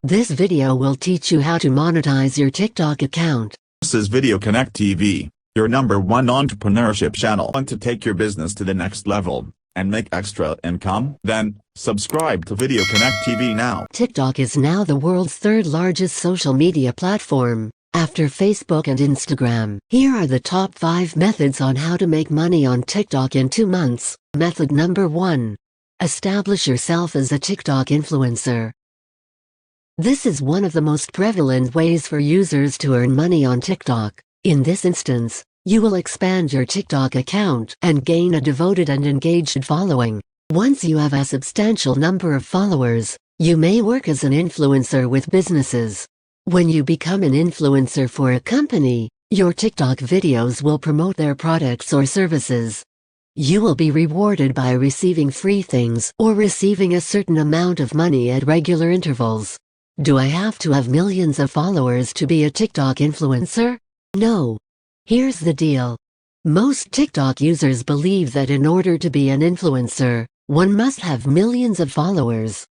This video will teach you how to monetize your TikTok account. This is Video Connect TV, your #1 entrepreneurship channel. Want to take your business to the next level and make extra income? Then, subscribe to Video Connect TV now. TikTok is now the world's third largest social media platform, after Facebook and Instagram. Here are the top 5 methods on how to make money on TikTok in 2 months. Method number 1. Establish yourself as a TikTok influencer. This is one of the most prevalent ways for users to earn money on TikTok. In this instance, you will expand your TikTok account and gain a devoted and engaged following. Once you have a substantial number of followers, you may work as an influencer with businesses. When you become an influencer for a company, your TikTok videos will promote their products or services. You will be rewarded by receiving free things or receiving a certain amount of money at regular intervals. Do I have to have millions of followers to be a TikTok influencer? No. Here's the deal. Most TikTok users believe that in order to be an influencer, one must have millions of followers.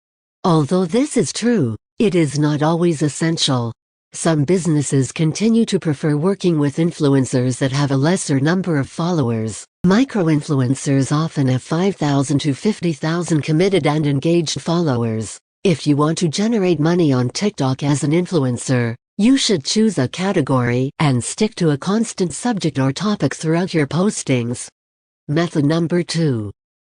Although this is true, it is not always essential. Some businesses continue to prefer working with influencers that have a lesser number of followers. Micro-influencers often have 5,000 to 50,000 committed and engaged followers. If you want to generate money on TikTok as an influencer, you should choose a category and stick to a constant subject or topic throughout your postings. Method number 2.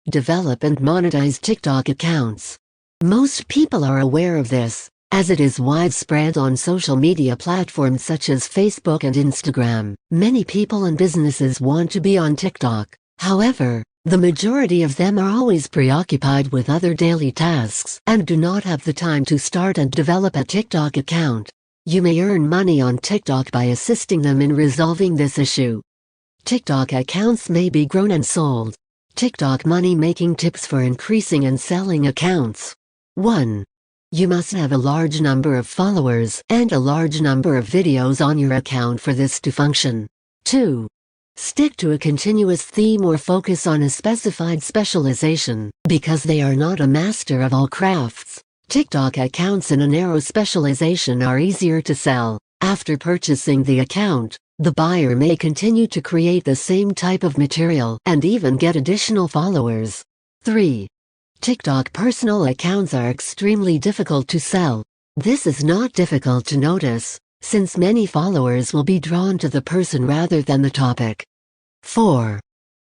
Develop and monetize TikTok accounts. Most people are aware of this, as it is widespread on social media platforms such as Facebook and Instagram. Many people and businesses want to be on TikTok. However, the majority of them are always preoccupied with other daily tasks and do not have the time to start and develop a TikTok account. You may earn money on TikTok by assisting them in resolving this issue. TikTok accounts may be grown and sold. TikTok money-making tips for increasing and selling accounts. 1. You must have a large number of followers and a large number of videos on your account for this to function. 2. Stick to a continuous theme or focus on a specified specialization. Because they are not a master of all crafts, TikTok accounts in a narrow specialization are easier to sell. After purchasing the account, the buyer may continue to create the same type of material and even get additional followers. 3. TikTok personal accounts are extremely difficult to sell. This is not difficult to notice, since many followers will be drawn to the person rather than the topic. 4.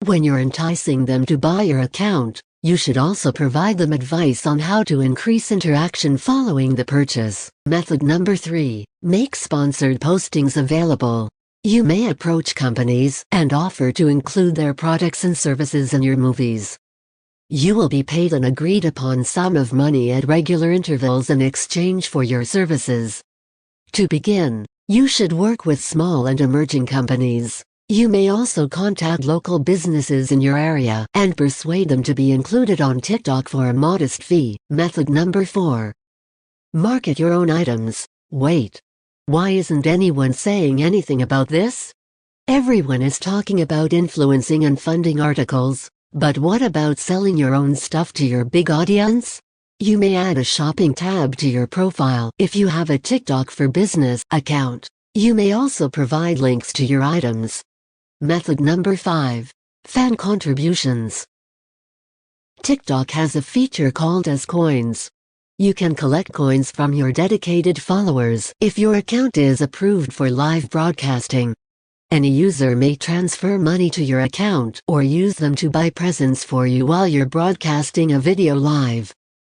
When you're enticing them to buy your account, you should also provide them advice on how to increase interaction following the purchase. Method number 3. Make sponsored postings available. You may approach companies and offer to include their products and services in your movies. You will be paid an agreed-upon sum of money at regular intervals in exchange for your services. To begin, you should work with small and emerging companies. You may also contact local businesses in your area and persuade them to be included on TikTok for a modest fee. Method number 4. Market your own items. Wait. Why isn't anyone saying anything about this? Everyone is talking about influencing and funding articles, but what about selling your own stuff to your big audience? You may add a shopping tab to your profile if you have a TikTok for Business account. You may also provide links to your items. Method number 5. Fan contributions. TikTok has a feature called as coins. You can collect coins from your dedicated followers if your account is approved for live broadcasting. Any user may transfer money to your account or use them to buy presents for you while you're broadcasting a video live.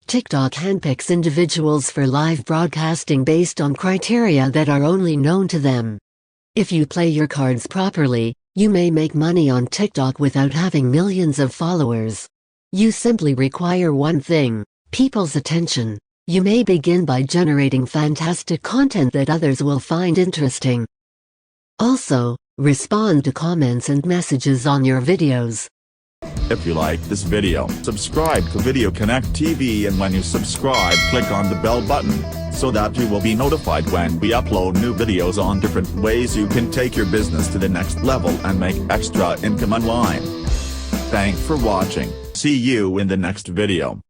TikTok handpicks individuals for live broadcasting based on criteria that are only known to them. If you play your cards properly, you may make money on TikTok without having millions of followers. You simply require one thing: people's attention. You may begin by generating fantastic content that others will find interesting. Also, respond to comments and messages on your videos. If you like this video, subscribe to Video Connect TV, and when you subscribe, click on the bell button, so that you will be notified when we upload new videos on different ways you can take your business to the next level and make extra income online. Thanks for watching. See you in the next video.